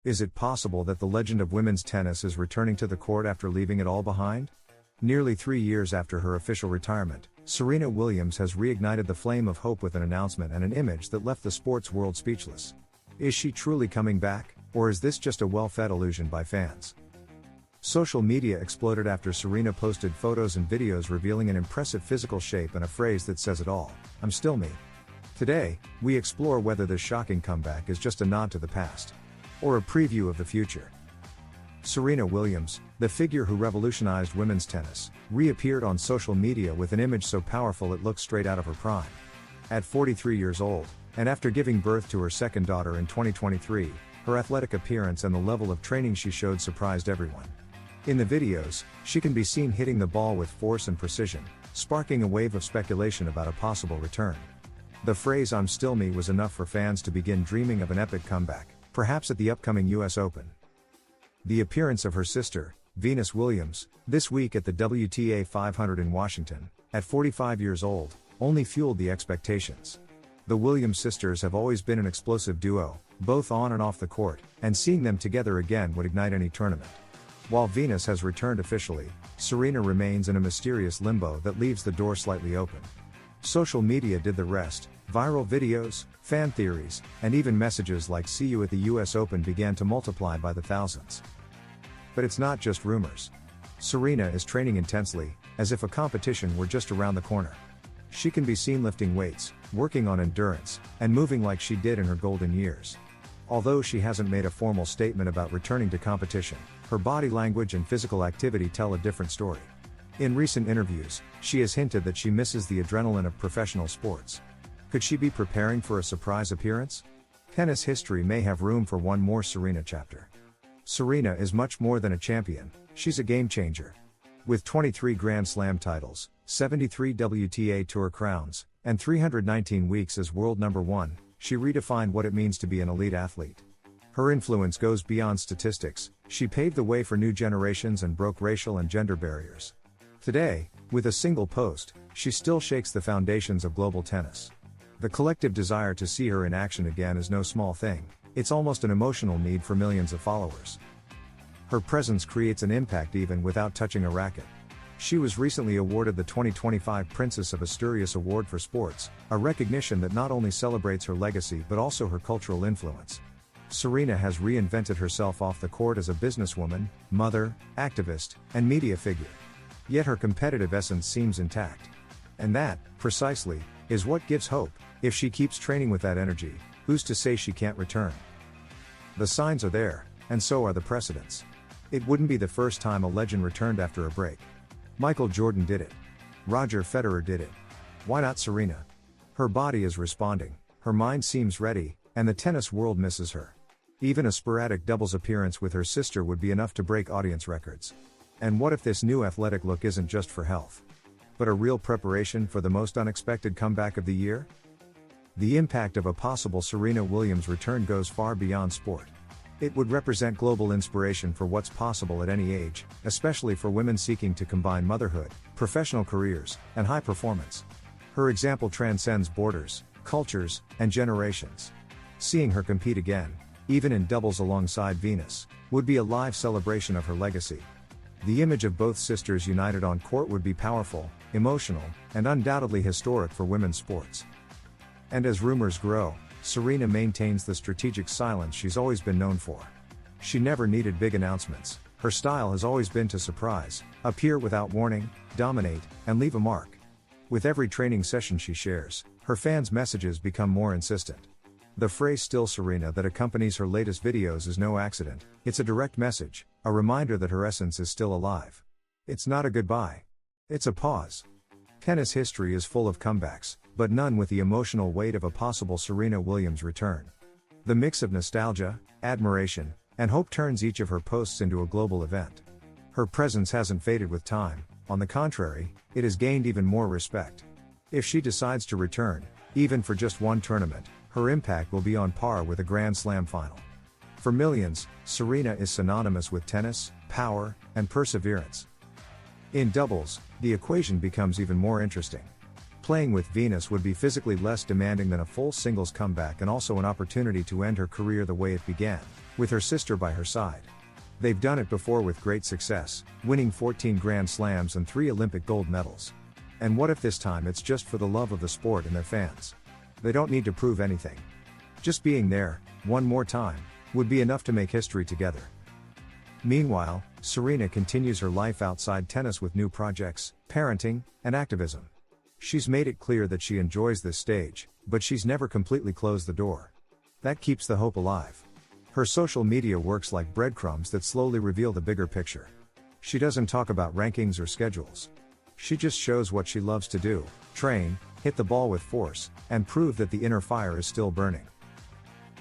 Is it possible that the legend of women's tennis is returning to the court after leaving it all behind? Nearly 3 years after her official retirement, Serena Williams has reignited the flame of hope with an announcement and an image that left the sports world speechless. Is she truly coming back, or is this just a well-fed illusion by fans? Social media exploded after Serena posted photos and videos revealing an impressive physical shape and a phrase that says it all: "I'm still me." Today, we explore whether this shocking comeback is just a nod to the past, or a preview of the future. Serena Williams, the figure who revolutionized women's tennis, reappeared on social media with an image so powerful it looked straight out of her prime. At 43 years old, and after giving birth to her second daughter in 2023, her athletic appearance and the level of training she showed surprised everyone. In the videos, she can be seen hitting the ball with force and precision, sparking a wave of speculation about a possible return. The phrase "I'm still me" was enough for fans to begin dreaming of an epic comeback, perhaps at the upcoming US Open. The appearance of her sister, Venus Williams, this week at the WTA 500 in Washington, at 45 years old, only fueled the expectations. The Williams sisters have always been an explosive duo, both on and off the court, and seeing them together again would ignite any tournament. While Venus has returned officially, Serena remains in a mysterious limbo that leaves the door slightly open. Social media did the rest. Viral videos, fan theories, and even messages like "See you at the US Open" began to multiply by the thousands. But it's not just rumors. Serena is training intensely, as if a competition were just around the corner. She can be seen lifting weights, working on endurance, and moving like she did in her golden years. Although she hasn't made a formal statement about returning to competition, her body language and physical activity tell a different story. In recent interviews, she has hinted that she misses the adrenaline of professional sports. Could she be preparing for a surprise appearance? Tennis history may have room for one more Serena chapter. Serena is much more than a champion, she's a game changer. With 23 Grand Slam titles, 73 WTA Tour crowns, and 319 weeks as world number one, she redefined what it means to be an elite athlete. Her influence goes beyond statistics. She paved the way for new generations and broke racial and gender barriers. Today, with a single post, she still shakes the foundations of global tennis. The collective desire to see her in action again is no small thing. It's almost an emotional need for millions of followers. Her presence creates an impact even without touching a racket. She was recently awarded the 2025 Princess of Asturias Award for Sports, a recognition that not only celebrates her legacy but also her cultural influence. Serena has reinvented herself off the court as a businesswoman, mother, activist, and media figure. Yet her competitive essence seems intact. And that, precisely, is what gives hope. If she keeps training with that energy, who's to say she can't return? The signs are there, and so are the precedents. It wouldn't be the first time a legend returned after a break. Michael Jordan did it. Roger Federer did it. Why not Serena? Her body is responding, her mind seems ready, and the tennis world misses her. Even a sporadic doubles appearance with her sister would be enough to break audience records. And what if this new athletic look isn't just for health, but a real preparation for the most unexpected comeback of the year? The impact of a possible Serena Williams return goes far beyond sport. It would represent global inspiration for what's possible at any age, especially for women seeking to combine motherhood, professional careers, and high performance. Her example transcends borders, cultures, and generations. Seeing her compete again, even in doubles alongside Venus, would be a live celebration of her legacy. The image of both sisters united on court would be powerful, emotional, and undoubtedly historic for women's sports. And as rumors grow, Serena maintains the strategic silence she's always been known for. She never needed big announcements. Her style has always been to surprise, appear without warning, dominate, and leave a mark. With every training session she shares, her fans' messages become more insistent. The phrase "Still Serena" that accompanies her latest videos is no accident. It's a direct message, a reminder that her essence is still alive. It's not a goodbye. It's a pause. Tennis history is full of comebacks, but none with the emotional weight of a possible Serena Williams return. The mix of nostalgia, admiration, and hope turns each of her posts into a global event. Her presence hasn't faded with time, on the contrary, it has gained even more respect. If she decides to return, even for just one tournament, her impact will be on par with a Grand Slam final. For millions, Serena is synonymous with tennis, power, and perseverance. In doubles, the equation becomes even more interesting. Playing with Venus would be physically less demanding than a full singles comeback and also an opportunity to end her career the way it began, with her sister by her side. They've done it before with great success, winning 14 Grand Slams and 3 Olympic gold medals. And what if this time it's just for the love of the sport and their fans? They don't need to prove anything. Just being there, one more time, would be enough to make history together. Meanwhile, Serena continues her life outside tennis with new projects, parenting, and activism. She's made it clear that she enjoys this stage, but she's never completely closed the door. That keeps the hope alive. Her social media works like breadcrumbs that slowly reveal the bigger picture. She doesn't talk about rankings or schedules. She just shows what she loves to do: train, hit the ball with force, and prove that the inner fire is still burning.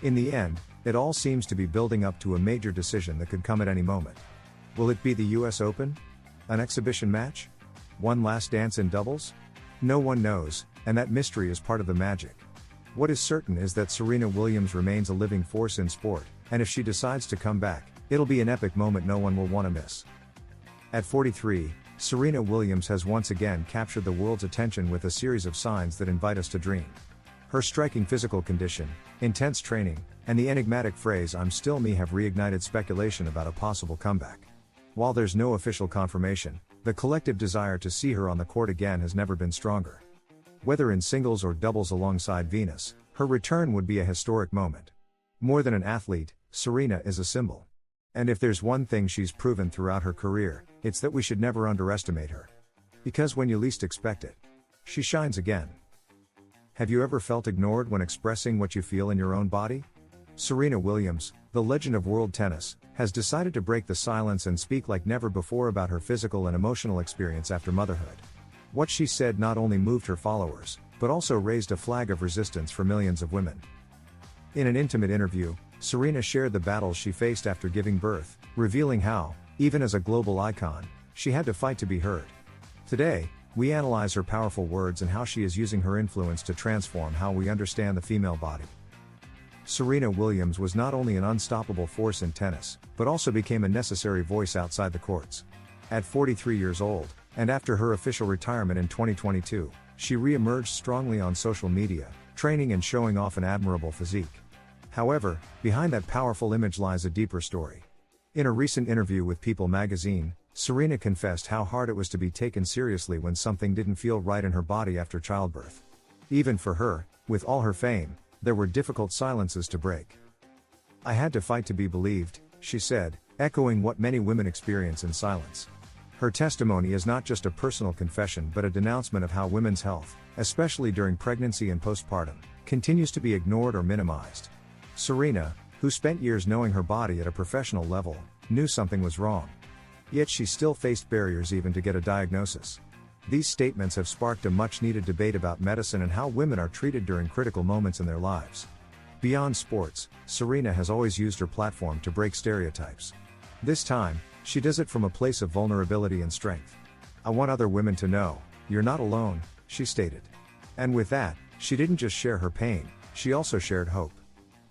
In the end, it all seems to be building up to a major decision that could come at any moment. Will it be the US Open? An exhibition match? One last dance in doubles? No one knows, and that mystery is part of the magic. What is certain is that Serena Williams remains a living force in sport, and if she decides to come back, it'll be an epic moment no one will want to miss. At 43, Serena Williams has once again captured the world's attention with a series of signs that invite us to dream. Her striking physical condition, intense training, and the enigmatic phrase "I'm still me" have reignited speculation about a possible comeback. While there's no official confirmation, the collective desire to see her on the court again has never been stronger. Whether in singles or doubles alongside Venus, her return would be a historic moment. More than an athlete, Serena is a symbol. And if there's one thing she's proven throughout her career, it's that we should never underestimate her. Because when you least expect it, she shines again. Have you ever felt ignored when expressing what you feel in your own body? Serena Williams, the legend of world tennis, has decided to break the silence and speak like never before about her physical and emotional experience after motherhood. What she said not only moved her followers, but also raised a flag of resistance for millions of women. In an intimate interview, Serena shared the battles she faced after giving birth, revealing how, even as a global icon, she had to fight to be heard. Today, we analyze her powerful words and how she is using her influence to transform how we understand the female body. Serena Williams was not only an unstoppable force in tennis, but also became a necessary voice outside the courts. At 43 years old, and after her official retirement in 2022, she re-emerged strongly on social media, training and showing off an admirable physique. However, behind that powerful image lies a deeper story. In a recent interview with People magazine, Serena confessed how hard it was to be taken seriously when something didn't feel right in her body after childbirth. Even for her, with all her fame, there were difficult silences to break. "I had to fight to be believed," she said, echoing what many women experience in silence. Her testimony is not just a personal confession but a denouncement of how women's health, especially during pregnancy and postpartum, continues to be ignored or minimized. Serena, who spent years knowing her body at a professional level, knew something was wrong. Yet she still faced barriers even to get a diagnosis. These statements have sparked a much-needed debate about medicine and how women are treated during critical moments in their lives. Beyond sports, Serena has always used her platform to break stereotypes. This time, she does it from a place of vulnerability and strength. "I want other women to know, you're not alone," she stated. And with that, she didn't just share her pain, she also shared hope.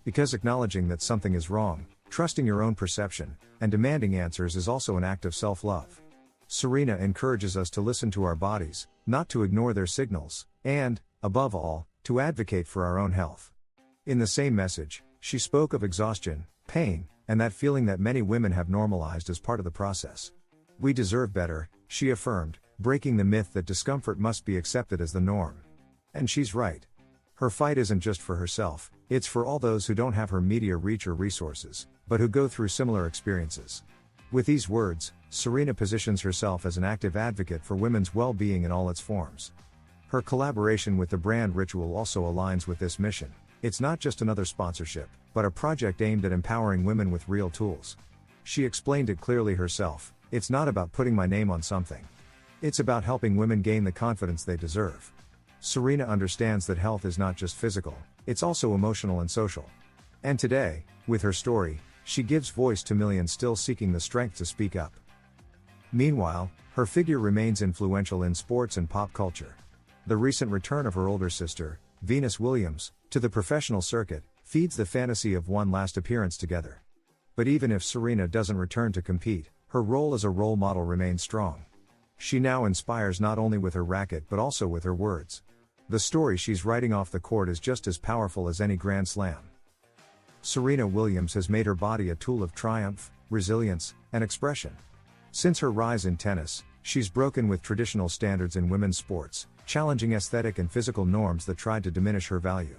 Because acknowledging that something is wrong, trusting your own perception, and demanding answers is also an act of self-love. Serena encourages us to listen to our bodies, not to ignore their signals, and, above all, to advocate for our own health. In the same message, she spoke of exhaustion, pain, and that feeling that many women have normalized as part of the process. "We deserve better," she affirmed, breaking the myth that discomfort must be accepted as the norm. And she's right. Her fight isn't just for herself, it's for all those who don't have her media reach or resources, but who go through similar experiences. With these words, Serena positions herself as an active advocate for women's well-being in all its forms. Her collaboration with the brand Ritual also aligns with this mission. It's not just another sponsorship, but a project aimed at empowering women with real tools. She explained it clearly herself: "It's not about putting my name on something. It's about helping women gain the confidence they deserve." Serena understands that health is not just physical, it's also emotional and social. And today, with her story, she gives voice to millions still seeking the strength to speak up. Meanwhile, her figure remains influential in sports and pop culture. The recent return of her older sister, Venus Williams, to the professional circuit, feeds the fantasy of one last appearance together. But even if Serena doesn't return to compete, her role as a role model remains strong. She now inspires not only with her racket but also with her words. The story she's writing off the court is just as powerful as any Grand Slam. Serena Williams has made her body a tool of triumph, resilience, and expression. Since her rise in tennis, she's broken with traditional standards in women's sports, challenging aesthetic and physical norms that tried to diminish her value.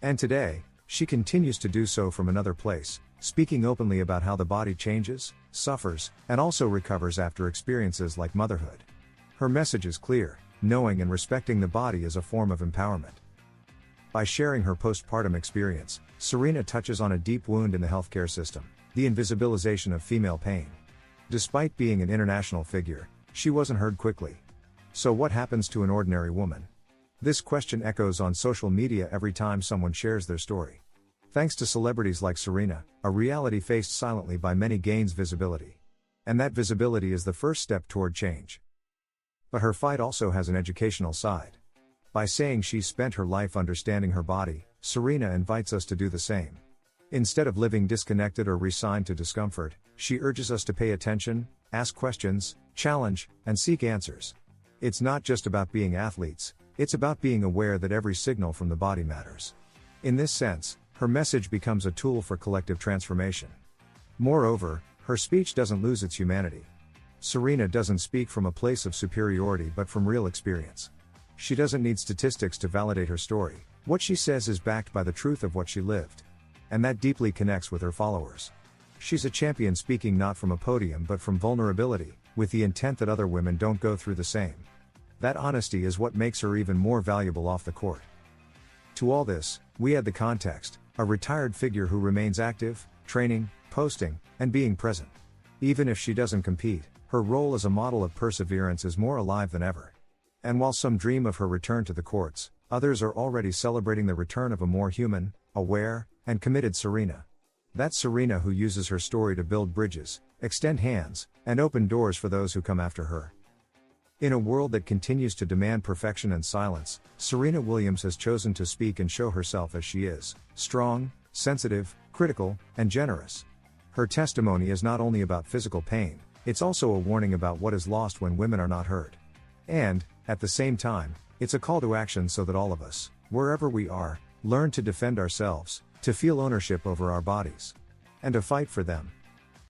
And today, she continues to do so from another place, speaking openly about how the body changes, suffers, and also recovers after experiences like motherhood. Her message is clear: knowing and respecting the body is a form of empowerment. By sharing her postpartum experience, Serena touches on a deep wound in the healthcare system: the invisibilization of female pain. Despite being an international figure, she wasn't heard quickly. So what happens to an ordinary woman? This question echoes on social media every time someone shares their story. Thanks to celebrities like Serena, a reality faced silently by many gains visibility. And that visibility is the first step toward change. But her fight also has an educational side. By saying she's spent her life understanding her body, Serena invites us to do the same. Instead of living disconnected or resigned to discomfort, she urges us to pay attention, ask questions, challenge, and seek answers. It's not just about being athletes, it's about being aware that every signal from the body matters. In this sense, her message becomes a tool for collective transformation. Moreover, her speech doesn't lose its humanity. Serena doesn't speak from a place of superiority but from real experience. She doesn't need statistics to validate her story. What she says is backed by the truth of what she lived. And that deeply connects with her followers. She's a champion speaking not from a podium but from vulnerability, with the intent that other women don't go through the same. That honesty is what makes her even more valuable off the court. To all this, we add the context: a retired figure who remains active, training, posting, and being present. Even if she doesn't compete, her role as a model of perseverance is more alive than ever. And while some dream of her return to the courts, others are already celebrating the return of a more human, aware, and committed Serena. That's Serena who uses her story to build bridges, extend hands, and open doors for those who come after her. In a world that continues to demand perfection and silence, Serena Williams has chosen to speak and show herself as she is: strong, sensitive, critical, and generous. Her testimony is not only about physical pain, it's also a warning about what is lost when women are not heard. And, at the same time, it's a call to action so that all of us, wherever we are, learn to defend ourselves, to feel ownership over our bodies, and to fight for them.